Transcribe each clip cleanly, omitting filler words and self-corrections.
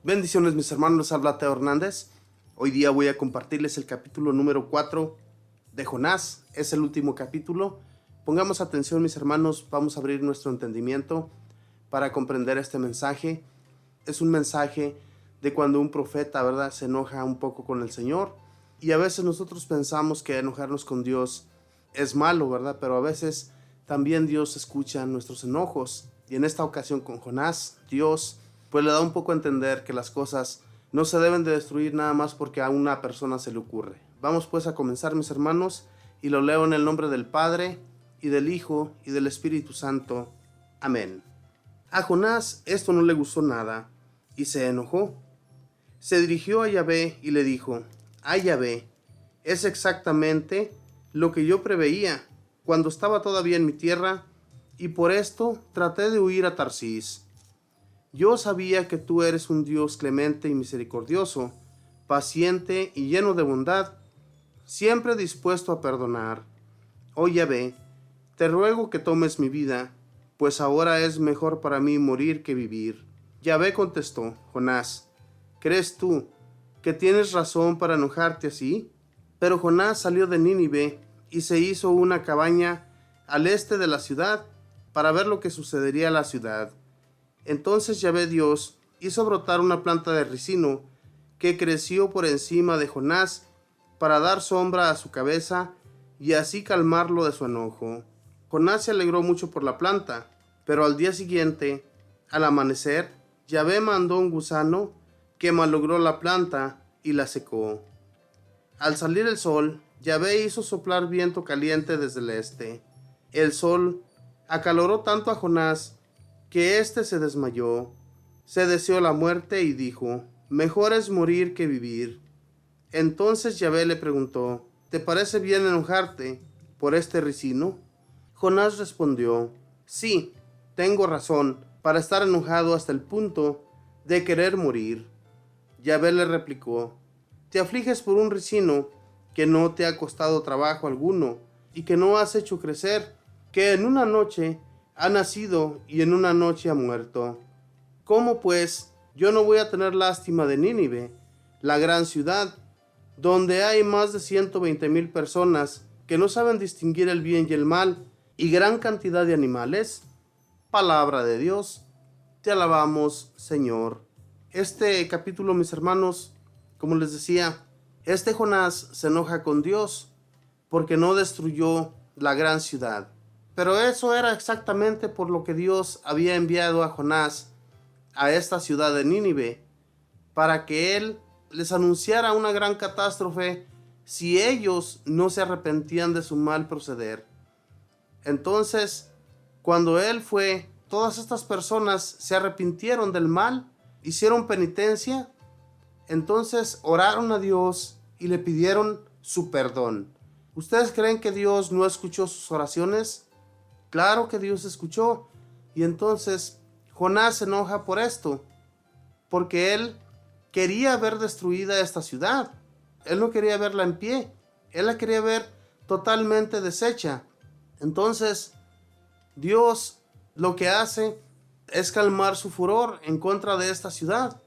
Bendiciones mis hermanos, habla Teo Hernández. Hoy día voy a compartirles el capítulo número 4 de Jonás. Es el último capítulo. Pongamos atención mis hermanos, vamos a abrir nuestro entendimiento para comprender este mensaje. Es un mensaje de cuando un profeta, ¿verdad?, se enoja un poco con el Señor. Y a veces nosotros pensamos que enojarnos con Dios es malo, ¿verdad? Pero a veces también Dios escucha nuestros enojos. Y en esta ocasión con Jonás, Dios pues le da un poco a entender que las cosas no se deben de destruir nada más porque a una persona se le ocurre. Vamos pues a comenzar mis hermanos y lo leo en el nombre del Padre y del Hijo y del Espíritu Santo. Amén. A Jonás esto no le gustó nada y se enojó. Se dirigió a Yahvé y le dijo: «Ay Yahvé, es exactamente lo que yo preveía cuando estaba todavía en mi tierra y por esto traté de huir a Tarsís. Yo sabía que tú eres un Dios clemente y misericordioso, paciente y lleno de bondad, siempre dispuesto a perdonar. Oh Yahvé, te ruego que tomes mi vida, pues ahora es mejor para mí morir que vivir». Yahvé contestó: «Jonás, ¿crees tú que tienes razón para enojarte así?» Pero Jonás salió de Nínive y se hizo una cabaña al este de la ciudad para ver lo que sucedería a la ciudad. Entonces Yahvé Dios hizo brotar una planta de ricino que creció por encima de Jonás para dar sombra a su cabeza y así calmarlo de su enojo. Jonás se alegró mucho por la planta, pero al día siguiente, al amanecer, Yahvé mandó un gusano que malogró la planta y la secó. Al salir el sol, Yahvé hizo soplar viento caliente desde el este. El sol acaloró tanto a Jonás que éste se desmayó, se deseó la muerte y dijo: «Mejor es morir que vivir». Entonces Yahvé le preguntó: «¿Te parece bien enojarte por este ricino?» Jonás respondió: «Sí, tengo razón para estar enojado hasta el punto de querer morir». Yahvé le replicó: «Te afliges por un ricino que no te ha costado trabajo alguno y que no has hecho crecer, que en una noche ha nacido y en una noche ha muerto. ¿Cómo pues yo no voy a tener lástima de Nínive, la gran ciudad, donde hay más de 120,000 personas que no saben distinguir el bien y el mal, y gran cantidad de animales?» Palabra de Dios, te alabamos, Señor. Este capítulo, mis hermanos, como les decía, Jonás se enoja con Dios porque no destruyó la gran ciudad. Pero eso era exactamente por lo que Dios había enviado a Jonás a esta ciudad de Nínive, para que él les anunciara una gran catástrofe si ellos no se arrepentían de su mal proceder. Entonces, cuando él fue, todas estas personas se arrepintieron del mal, hicieron penitencia, entonces oraron a Dios y le pidieron su perdón. ¿Ustedes creen que Dios no escuchó sus oraciones? Claro que Dios escuchó. Y entonces Jonás se enoja por esto, porque él quería ver destruida esta ciudad. Él no quería verla en pie, él la quería ver totalmente deshecha. Entonces Dios lo que hace es calmar su furor en contra de esta ciudad.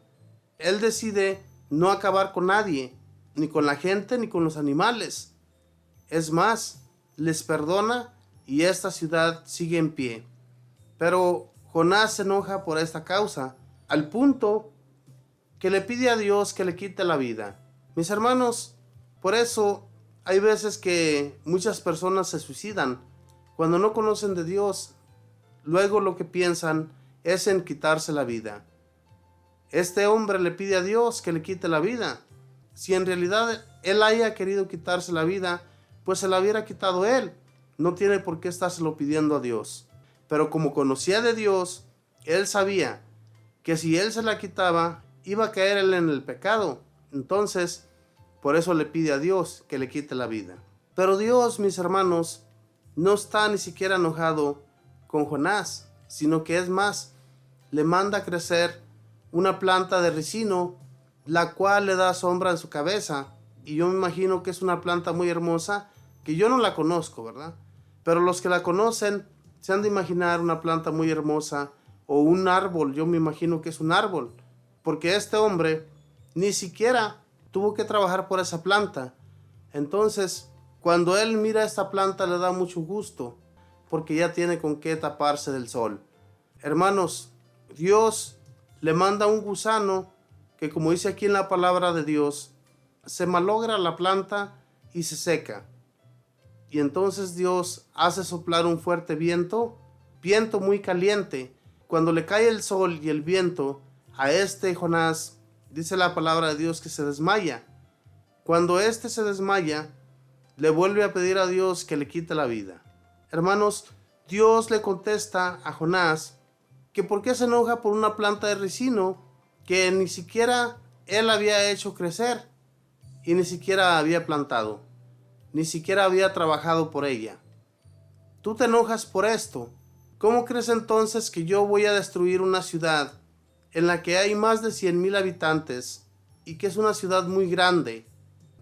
Él decide no acabar con nadie, ni con la gente ni con los animales. Es más, les perdona y esta ciudad sigue en pie. Pero Jonás se enoja por esta causa, al punto que le pide a Dios que le quite la vida. Mis hermanos, por eso hay veces que muchas personas se suicidan. Cuando no conocen de Dios, luego lo que piensan es en quitarse la vida. Este hombre le pide a Dios que le quite la vida. Si en realidad él haya querido quitarse la vida, pues se la hubiera quitado él. No tiene por qué estárselo pidiendo a Dios. Pero como conocía de Dios, él sabía que si él se la quitaba, iba a caer él en el pecado. Entonces, por eso le pide a Dios que le quite la vida. Pero Dios, mis hermanos, no está ni siquiera enojado con Jonás, sino que es más, le manda crecer una planta de ricino, la cual le da sombra en su cabeza. Y yo me imagino que es una planta muy hermosa, que yo no la conozco, ¿verdad? Pero los que la conocen se han de imaginar una planta muy hermosa o un árbol. Yo me imagino que es un árbol, porque este hombre ni siquiera tuvo que trabajar por esa planta. Entonces, cuando él mira esta planta le da mucho gusto, porque ya tiene con qué taparse del sol. Hermanos, Dios le manda un gusano que, como dice aquí en la palabra de Dios, se malogra la planta y se seca. Y entonces Dios hace soplar un fuerte viento muy caliente. Cuando le cae el sol y el viento, a Jonás, dice la palabra de Dios que se desmaya. Cuando se desmaya, le vuelve a pedir a Dios que le quite la vida. Hermanos, Dios le contesta a Jonás que por qué se enoja por una planta de ricino que ni siquiera él había hecho crecer y ni siquiera había plantado, ni siquiera había trabajado por ella. Tú te enojas por esto. ¿Cómo crees entonces que yo voy a destruir una ciudad en la que hay más de 100,000 habitantes y que es una ciudad muy grande,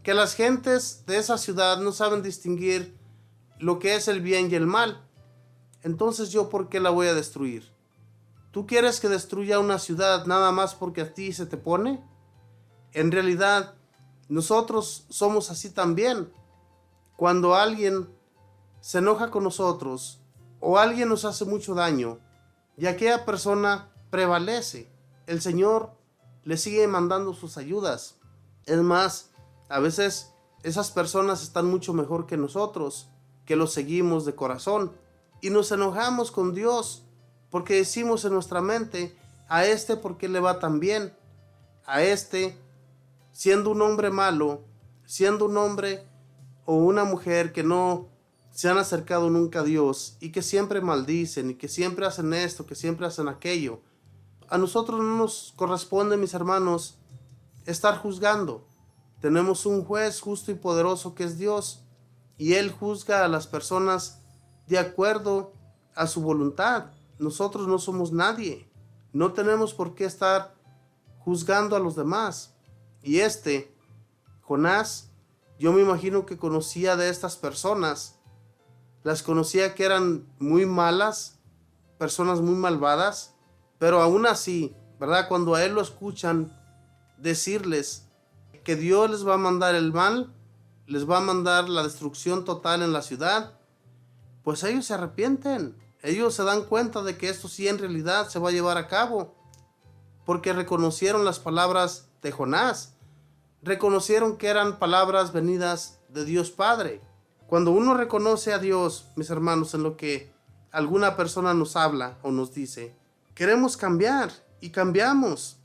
que las gentes de esa ciudad no saben distinguir lo que es el bien y el mal? Entonces yo, ¿por qué la voy a destruir? ¿Tú quieres que destruya una ciudad nada más porque a ti se te pone? En realidad, nosotros somos así también. Cuando alguien se enoja con nosotros o alguien nos hace mucho daño y aquella persona prevalece, el Señor le sigue mandando sus ayudas. Es más, a veces esas personas están mucho mejor que nosotros, que los seguimos de corazón, y nos enojamos con Dios porque decimos en nuestra mente: a ¿por qué le va tan bien? A siendo un hombre malo, siendo un hombre o una mujer que no se han acercado nunca a Dios y que siempre maldicen y que siempre hacen esto, que siempre hacen aquello. A nosotros no nos corresponde, mis hermanos, estar juzgando. Tenemos un juez justo y poderoso que es Dios, y Él juzga a las personas de acuerdo a su voluntad. Nosotros no somos nadie. No tenemos por qué estar juzgando a los demás. Y Jonás, yo me imagino que conocía de estas personas. Las conocía que eran muy malas, personas muy malvadas, pero aún así, ¿verdad? Cuando a él lo escuchan decirles que Dios les va a mandar el mal, les va a mandar la destrucción total en la ciudad, pues ellos se arrepienten. Ellos se dan cuenta de que esto sí en realidad se va a llevar a cabo, porque reconocieron las palabras de Jonás, reconocieron que eran palabras venidas de Dios Padre. Cuando uno reconoce a Dios, mis hermanos, en lo que alguna persona nos habla o nos dice, queremos cambiar y cambiamos.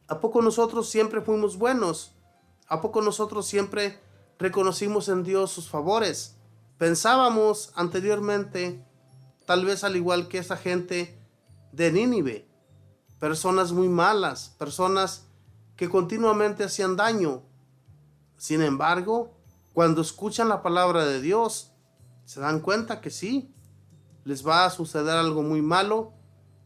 ¿A poco nosotros siempre fuimos buenos? ¿A poco nosotros siempre reconocimos en Dios sus favores? Pensábamos anteriormente, tal vez al igual que esa gente de Nínive, personas muy malas, personas que continuamente hacían daño. Sin embargo, cuando escuchan la palabra de Dios, se dan cuenta que sí, les va a suceder algo muy malo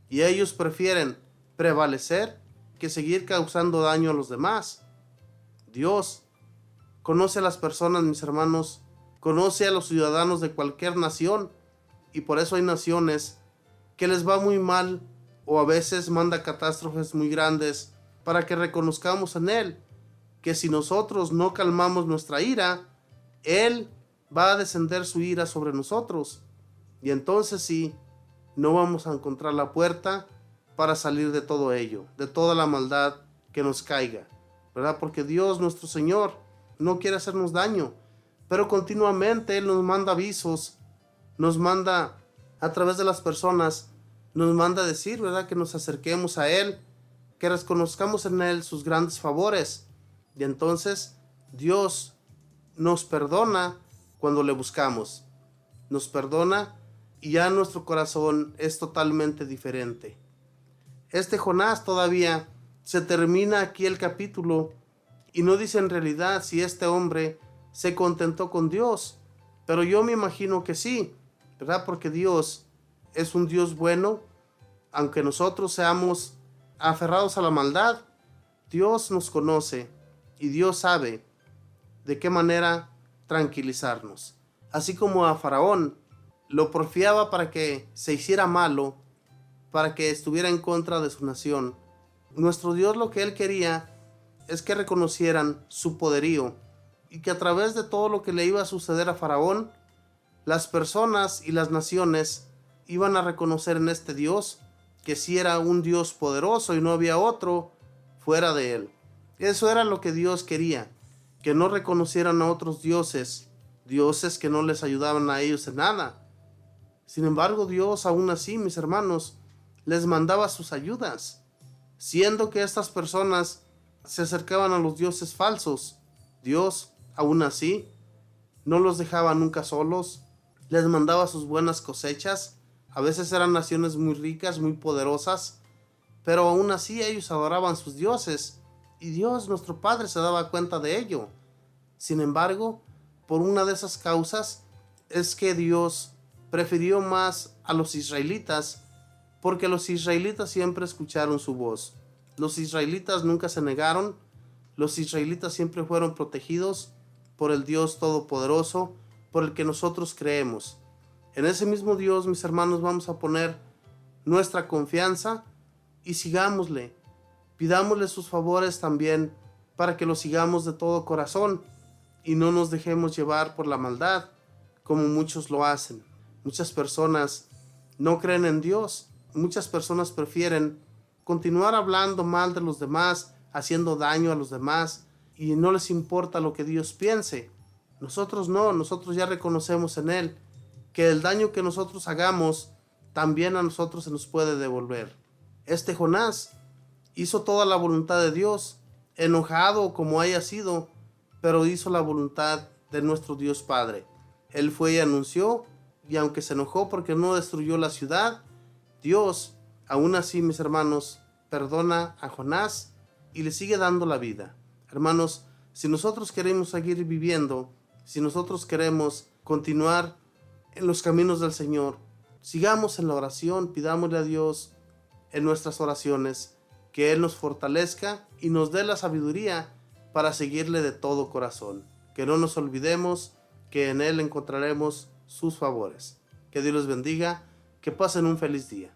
y ellos prefieren prevalecer que seguir causando daño a los demás. Dios conoce a las personas, mis hermanos, conoce a los ciudadanos de cualquier nación, y por eso hay naciones que les va muy mal o a veces manda catástrofes muy grandes para que reconozcamos en Él que si nosotros no calmamos nuestra ira, Él va a descender su ira sobre nosotros, y entonces sí, no vamos a encontrar la puerta para salir de todo ello, de toda la maldad que nos caiga, ¿verdad? Porque Dios, nuestro Señor, no quiere hacernos daño, pero continuamente Él nos manda avisos, nos manda a través de las personas, nos manda a decir, ¿verdad?, que nos acerquemos a Él, que reconozcamos en Él sus grandes favores, y entonces Dios nos perdona cuando le buscamos, nos perdona y ya nuestro corazón es totalmente diferente. Jonás todavía se termina aquí el capítulo y no dice en realidad si este hombre se contentó con Dios, pero yo me imagino que sí, ¿verdad? Porque Dios es un Dios bueno, aunque nosotros seamos aferrados a la maldad. Dios nos conoce y Dios sabe de qué manera tranquilizarnos. Así como a Faraón lo porfiaba para que se hiciera malo, para que estuviera en contra de su nación, Nuestro Dios lo que Él quería es que reconocieran su poderío y que a través de todo lo que le iba a suceder a Faraón, las personas y las naciones iban a reconocer en este Dios que sí era un Dios poderoso y no había otro fuera de Él. Eso era lo que Dios quería, que no reconocieran a otros dioses, dioses que no les ayudaban a ellos en nada. Sin embargo, Dios aún así, mis hermanos, les mandaba sus ayudas, siendo que estas personas se acercaban a los dioses falsos. Dios, aún así, no los dejaba nunca solos, les mandaba sus buenas cosechas. A veces eran naciones muy ricas, muy poderosas, pero aún así ellos adoraban sus dioses, y Dios, nuestro Padre, se daba cuenta de ello. Sin embargo, por una de esas causas es que Dios prefirió más a los israelitas, porque los israelitas siempre escucharon su voz. Los israelitas nunca se negaron, los israelitas siempre fueron protegidos por el Dios Todopoderoso, por el que nosotros creemos. En ese mismo Dios, mis hermanos, vamos a poner nuestra confianza y sigámosle. Pidámosle sus favores también para que lo sigamos de todo corazón y no nos dejemos llevar por la maldad, como muchos lo hacen. Muchas personas no creen en Dios. Muchas personas prefieren continuar hablando mal de los demás, haciendo daño a los demás, y no les importa lo que Dios piense. Nosotros no, nosotros ya reconocemos en Él que el daño que nosotros hagamos también a nosotros se nos puede devolver. Este Jonás hizo toda la voluntad de Dios, enojado como haya sido, pero hizo la voluntad de nuestro Dios Padre. Él fue y anunció, y aunque se enojó porque no destruyó la ciudad, Dios, aún así, mis hermanos, perdona a Jonás y le sigue dando la vida. Hermanos, si nosotros queremos seguir viviendo, si nosotros queremos continuar en los caminos del Señor, sigamos en la oración, pidámosle a Dios en nuestras oraciones que Él nos fortalezca y nos dé la sabiduría para seguirle de todo corazón. Que no nos olvidemos que en Él encontraremos sus favores. Que Dios los bendiga, que pasen un feliz día.